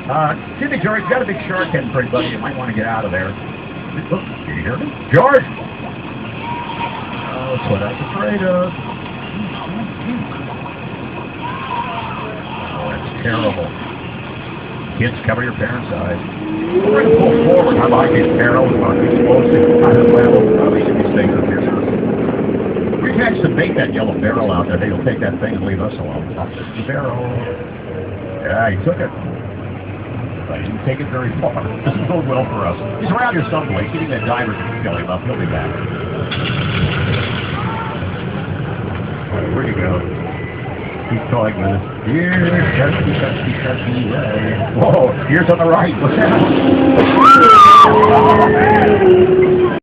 Excuse me, George, you got a big shark heading for you, buddy. You might want to get out of there. Oh, can you hear me? George! Oh, that's what I was afraid of. Oh, that's terrible. Kids, cover your parents' eyes. We're going to pull forward. How about these arrows on explosive kind of level? Probably should be things up here. We catch some bait that yellow barrel out there. He'll take that thing and leave us alone. The barrel. Yeah, he took it. But he didn't take it very far. Doesn't bode well for us. He's around here someplace. You think that diver can fill him up. He'll be back. Where'd he go? He's toying with us. Here, sharky, sharky, sharky, way. Whoa, here's on the right. What's that?